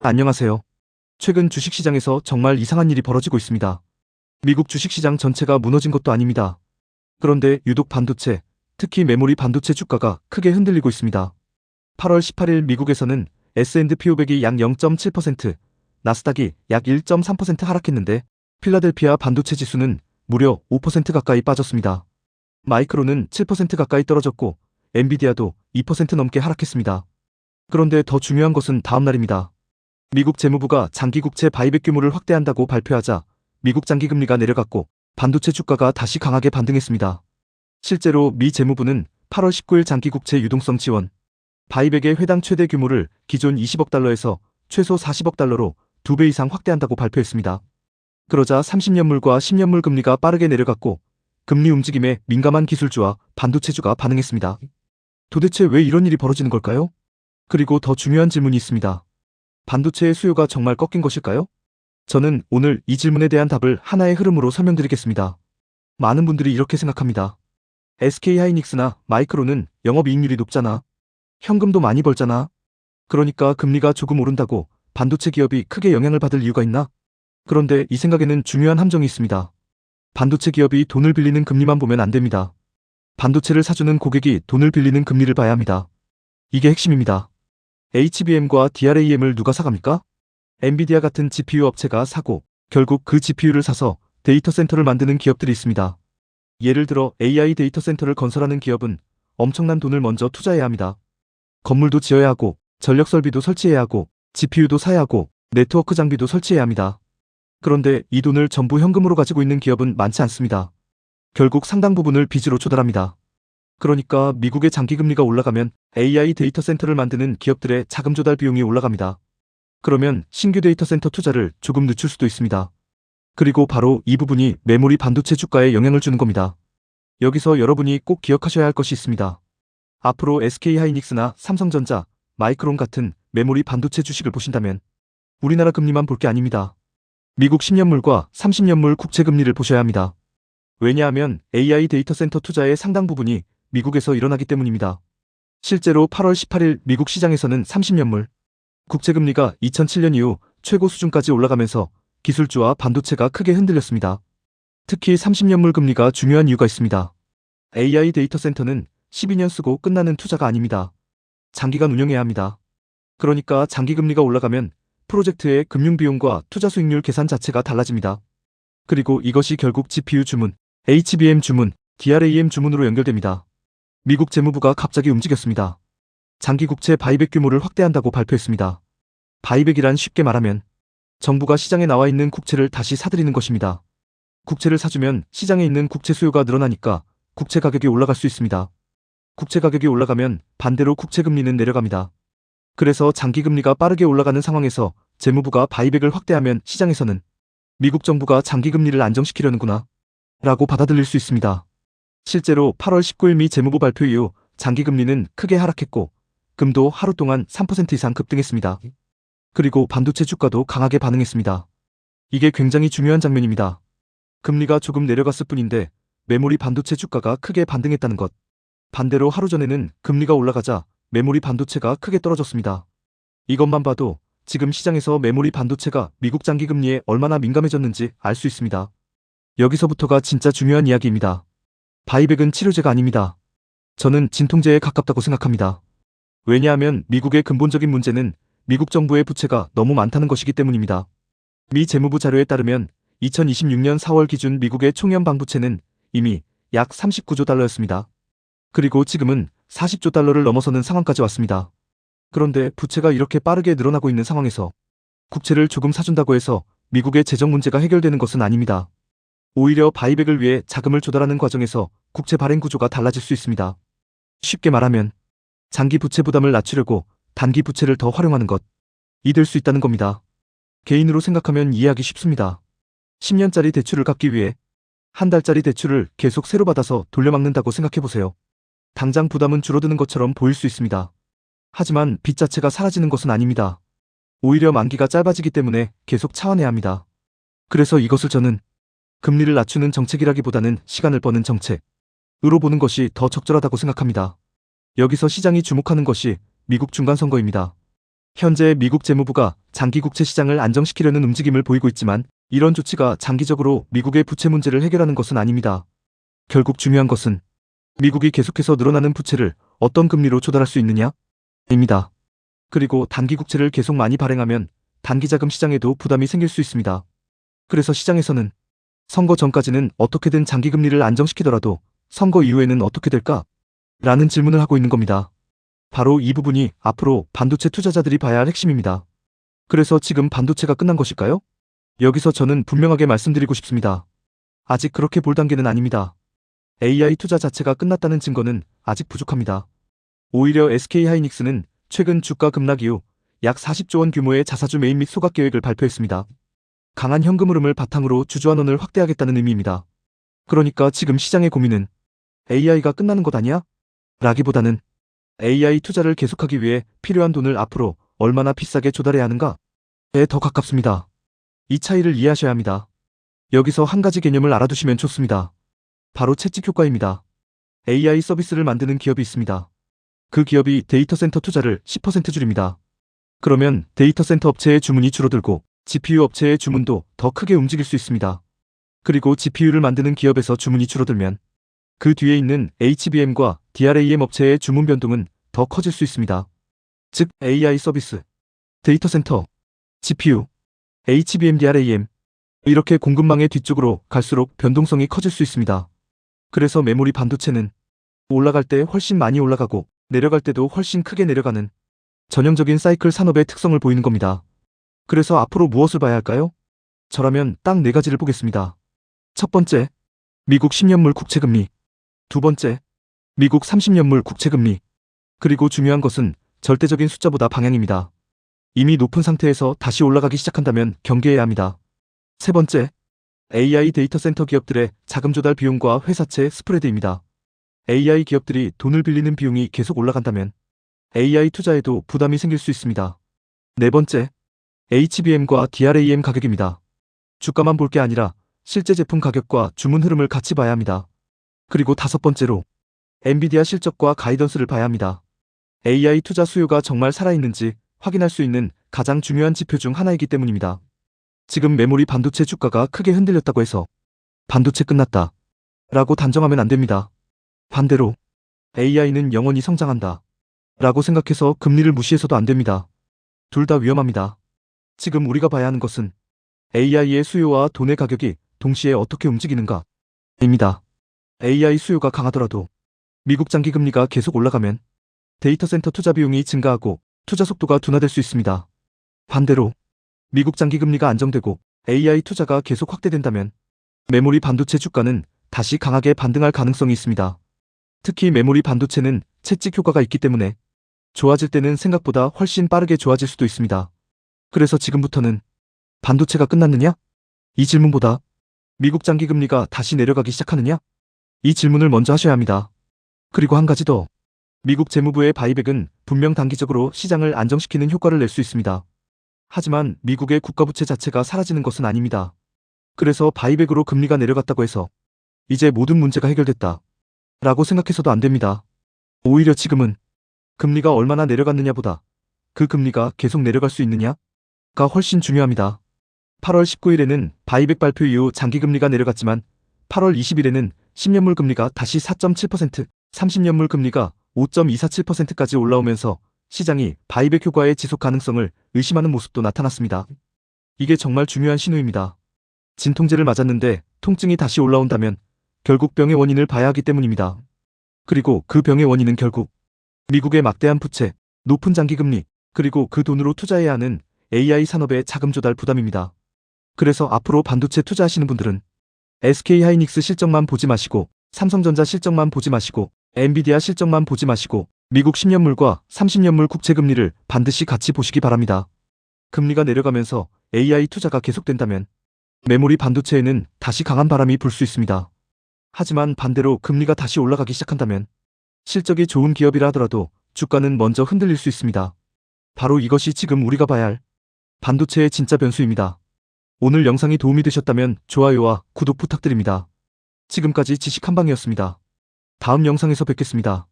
안녕하세요. 최근 주식시장에서 정말 이상한 일이 벌어지고 있습니다. 미국 주식시장 전체가 무너진 것도 아닙니다. 그런데 유독 반도체, 특히 메모리 반도체 주가가 크게 흔들리고 있습니다. 8월 18일 미국에서는 S&P 500이 약 0.7%, 나스닥이 약 1.3% 하락했는데 필라델피아 반도체 지수는 무려 5% 가까이 빠졌습니다. 마이크론은 7% 가까이 떨어졌고 엔비디아도 2% 넘게 하락했습니다. 그런데 더 중요한 것은 다음 날입니다. 미국 재무부가 장기국채 바이백 규모를 확대한다고 발표하자 미국 장기금리가 내려갔고 반도체 주가가 다시 강하게 반등했습니다. 실제로 미 재무부는 8월 19일 장기국채 유동성 지원, 바이백의 회당 최대 규모를 기존 20억 달러에서 최소 40억 달러로 2배 이상 확대한다고 발표했습니다. 그러자 30년물과 10년물 금리가 빠르게 내려갔고 금리 움직임에 민감한 기술주와 반도체주가 반응했습니다. 도대체 왜 이런 일이 벌어지는 걸까요? 그리고 더 중요한 질문이 있습니다. 반도체의 수요가 정말 꺾인 것일까요? 저는 오늘 이 질문에 대한 답을 하나의 흐름으로 설명드리겠습니다. 많은 분들이 이렇게 생각합니다. SK하이닉스나 마이크론은 영업이익률이 높잖아. 현금도 많이 벌잖아. 그러니까 금리가 조금 오른다고 반도체 기업이 크게 영향을 받을 이유가 있나? 그런데 이 생각에는 중요한 함정이 있습니다. 반도체 기업이 돈을 빌리는 금리만 보면 안 됩니다. 반도체를 사주는 고객이 돈을 빌리는 금리를 봐야 합니다. 이게 핵심입니다. HBM과 DRAM을 누가 사갑니까? 엔비디아 같은 GPU 업체가 사고 결국 그 GPU를 사서 데이터 센터를 만드는 기업들이 있습니다. 예를 들어 AI 데이터 센터를 건설하는 기업은 엄청난 돈을 먼저 투자해야 합니다. 건물도 지어야 하고 전력 설비도 설치해야 하고 GPU도 사야 하고 네트워크 장비도 설치해야 합니다. 그런데 이 돈을 전부 현금으로 가지고 있는 기업은 많지 않습니다. 결국 상당 부분을 빚으로 조달합니다. 그러니까 미국의 장기금리가 올라가면 AI 데이터 센터를 만드는 기업들의 자금 조달 비용이 올라갑니다. 그러면 신규 데이터 센터 투자를 조금 늦출 수도 있습니다. 그리고 바로 이 부분이 메모리 반도체 주가에 영향을 주는 겁니다. 여기서 여러분이 꼭 기억하셔야 할 것이 있습니다. 앞으로 SK하이닉스나 삼성전자, 마이크론 같은 메모리 반도체 주식을 보신다면 우리나라 금리만 볼 게 아닙니다. 미국 10년물과 30년물 국채 금리를 보셔야 합니다. 왜냐하면 AI 데이터 센터 투자의 상당 부분이 미국에서 일어나기 때문입니다. 실제로 8월 18일 미국 시장에서는 30년물 국채금리가 2007년 이후 최고 수준까지 올라가면서 기술주와 반도체가 크게 흔들렸습니다. 특히 30년물 금리가 중요한 이유가 있습니다. AI 데이터 센터는 12년 쓰고 끝나는 투자가 아닙니다. 장기간 운영해야 합니다. 그러니까 장기금리가 올라가면 프로젝트의 금융비용과 투자 수익률 계산 자체가 달라집니다. 그리고 이것이 결국 GPU 주문, HBM 주문, DRAM 주문으로 연결됩니다. 미국 재무부가 갑자기 움직였습니다. 장기국채 바이백 규모를 확대한다고 발표했습니다. 바이백이란 쉽게 말하면 정부가 시장에 나와 있는 국채를 다시 사들이는 것입니다. 국채를 사주면 시장에 있는 국채 수요가 늘어나니까 국채 가격이 올라갈 수 있습니다. 국채 가격이 올라가면 반대로 국채 금리는 내려갑니다. 그래서 장기금리가 빠르게 올라가는 상황에서 재무부가 바이백을 확대하면 시장에서는 미국 정부가 장기금리를 안정시키려는구나 라고 받아들일 수 있습니다. 실제로 8월 19일 미 재무부 발표 이후 장기금리는 크게 하락했고 금도 하루 동안 3% 이상 급등했습니다. 그리고 반도체 주가도 강하게 반응했습니다. 이게 굉장히 중요한 장면입니다. 금리가 조금 내려갔을 뿐인데 메모리 반도체 주가가 크게 반등했다는 것. 반대로 하루 전에는 금리가 올라가자 메모리 반도체가 크게 떨어졌습니다. 이것만 봐도 지금 시장에서 메모리 반도체가 미국 장기금리에 얼마나 민감해졌는지 알 수 있습니다. 여기서부터가 진짜 중요한 이야기입니다. 바이백은 치료제가 아닙니다. 저는 진통제에 가깝다고 생각합니다. 왜냐하면 미국의 근본적인 문제는 미국 정부의 부채가 너무 많다는 것이기 때문입니다. 미 재무부 자료에 따르면 2026년 4월 기준 미국의 총연방 부채는 이미 약 39조 달러였습니다. 그리고 지금은 40조 달러를 넘어서는 상황까지 왔습니다. 그런데 부채가 이렇게 빠르게 늘어나고 있는 상황에서 국채를 조금 사준다고 해서 미국의 재정 문제가 해결되는 것은 아닙니다. 오히려 바이백을 위해 자금을 조달하는 과정에서 국채 발행 구조가 달라질 수 있습니다. 쉽게 말하면 장기 부채 부담을 낮추려고 단기 부채를 더 활용하는 것. 이 될 수 있다는 겁니다. 개인으로 생각하면 이해하기 쉽습니다. 10년짜리 대출을 갚기 위해 한 달짜리 대출을 계속 새로 받아서 돌려막는다고 생각해보세요. 당장 부담은 줄어드는 것처럼 보일 수 있습니다. 하지만 빚 자체가 사라지는 것은 아닙니다. 오히려 만기가 짧아지기 때문에 계속 차환해야 합니다. 그래서 이것을 저는 금리를 낮추는 정책이라기보다는 시간을 버는 정책으로 보는 것이 더 적절하다고 생각합니다. 여기서 시장이 주목하는 것이 미국 중간선거입니다. 현재 미국 재무부가 장기 국채 시장을 안정시키려는 움직임을 보이고 있지만 이런 조치가 장기적으로 미국의 부채 문제를 해결하는 것은 아닙니다. 결국 중요한 것은 미국이 계속해서 늘어나는 부채를 어떤 금리로 조달할 수 있느냐? 입니다. 그리고 단기 국채를 계속 많이 발행하면 단기 자금 시장에도 부담이 생길 수 있습니다. 그래서 시장에서는 선거 전까지는 어떻게든 장기 금리를 안정시키더라도 선거 이후에는 어떻게 될까? 라는 질문을 하고 있는 겁니다. 바로 이 부분이 앞으로 반도체 투자자들이 봐야 할 핵심입니다. 그래서 지금 반도체가 끝난 것일까요? 여기서 저는 분명하게 말씀드리고 싶습니다. 아직 그렇게 볼 단계는 아닙니다. AI 투자 자체가 끝났다는 증거는 아직 부족합니다. 오히려 SK하이닉스는 최근 주가 급락 이후 약 40조 원 규모의 자사주 매입 및 소각 계획을 발표했습니다. 강한 현금 흐름을 바탕으로 주주환원을 확대하겠다는 의미입니다. 그러니까 지금 시장의 고민은 AI가 끝나는 것 아니야? 라기보다는 AI 투자를 계속하기 위해 필요한 돈을 앞으로 얼마나 비싸게 조달해야 하는가에 더 가깝습니다. 이 차이를 이해하셔야 합니다. 여기서 한 가지 개념을 알아두시면 좋습니다. 바로 채찍 효과입니다. AI 서비스를 만드는 기업이 있습니다. 그 기업이 데이터 센터 투자를 10% 줄입니다. 그러면 데이터 센터 업체의 주문이 줄어들고 GPU 업체의 주문도 더 크게 움직일 수 있습니다. 그리고 GPU를 만드는 기업에서 주문이 줄어들면 그 뒤에 있는 HBM과 DRAM 업체의 주문 변동은 더 커질 수 있습니다. 즉 AI 서비스, 데이터 센터, GPU, HBM, DRAM 이렇게 공급망의 뒤쪽으로 갈수록 변동성이 커질 수 있습니다. 그래서 메모리 반도체는 올라갈 때 훨씬 많이 올라가고 내려갈 때도 훨씬 크게 내려가는 전형적인 사이클 산업의 특성을 보이는 겁니다. 그래서 앞으로 무엇을 봐야 할까요? 저라면 딱 4가지를 보겠습니다. 첫 번째, 미국 10년물 국채금리. 두 번째, 미국 30년물 국채금리. 그리고 중요한 것은 절대적인 숫자보다 방향입니다. 이미 높은 상태에서 다시 올라가기 시작한다면 경계해야 합니다. 세 번째, AI 데이터 센터 기업들의 자금 조달 비용과 회사채 스프레드입니다. AI 기업들이 돈을 빌리는 비용이 계속 올라간다면 AI 투자에도 부담이 생길 수 있습니다. 네 번째, HBM과 DRAM 가격입니다. 주가만 볼 게 아니라 실제 제품 가격과 주문 흐름을 같이 봐야 합니다. 그리고 다섯 번째로 엔비디아 실적과 가이던스를 봐야 합니다. AI 투자 수요가 정말 살아있는지 확인할 수 있는 가장 중요한 지표 중 하나이기 때문입니다. 지금 메모리 반도체 주가가 크게 흔들렸다고 해서 반도체 끝났다 라고 단정하면 안 됩니다. 반대로 AI는 영원히 성장한다 라고 생각해서 금리를 무시해서도 안 됩니다. 둘 다 위험합니다. 지금 우리가 봐야 하는 것은 AI의 수요와 돈의 가격이 동시에 어떻게 움직이는가 입니다. AI 수요가 강하더라도 미국 장기 금리가 계속 올라가면 데이터 센터 투자 비용이 증가하고 투자 속도가 둔화될 수 있습니다. 반대로 미국 장기 금리가 안정되고 AI 투자가 계속 확대된다면 메모리 반도체 주가는 다시 강하게 반등할 가능성이 있습니다. 특히 메모리 반도체는 채찍 효과가 있기 때문에 좋아질 때는 생각보다 훨씬 빠르게 좋아질 수도 있습니다. 그래서 지금부터는 반도체가 끝났느냐? 이 질문보다 미국 장기 금리가 다시 내려가기 시작하느냐? 이 질문을 먼저 하셔야 합니다. 그리고 한 가지 더. 미국 재무부의 바이백은 분명 단기적으로 시장을 안정시키는 효과를 낼 수 있습니다. 하지만 미국의 국가부채 자체가 사라지는 것은 아닙니다. 그래서 바이백으로 금리가 내려갔다고 해서 이제 모든 문제가 해결됐다 라고 생각해서도 안 됩니다. 오히려 지금은 금리가 얼마나 내려갔느냐보다 그 금리가 계속 내려갈 수 있느냐가 훨씬 중요합니다. 8월 19일에는 바이백 발표 이후 장기금리가 내려갔지만 8월 20일에는 10년물 금리가 다시 4.7%, 30년물 금리가 5.247%까지 올라오면서 시장이 바이백 효과의 지속 가능성을 의심하는 모습도 나타났습니다. 이게 정말 중요한 신호입니다. 진통제를 맞았는데 통증이 다시 올라온다면 결국 병의 원인을 봐야 하기 때문입니다. 그리고 그 병의 원인은 결국 미국의 막대한 부채, 높은 장기금리, 그리고 그 돈으로 투자해야 하는 AI 산업의 자금 조달 부담입니다. 그래서 앞으로 반도체 투자하시는 분들은 SK하이닉스 실적만 보지 마시고 삼성전자 실적만 보지 마시고 엔비디아 실적만 보지 마시고 미국 10년물과 30년물 국채금리를 반드시 같이 보시기 바랍니다. 금리가 내려가면서 AI 투자가 계속된다면 메모리 반도체에는 다시 강한 바람이 불 수 있습니다. 하지만 반대로 금리가 다시 올라가기 시작한다면 실적이 좋은 기업이라 하더라도 주가는 먼저 흔들릴 수 있습니다. 바로 이것이 지금 우리가 봐야 할 반도체의 진짜 변수입니다. 오늘 영상이 도움이 되셨다면 좋아요와 구독 부탁드립니다. 지금까지 지식 한방이었습니다. 다음 영상에서 뵙겠습니다.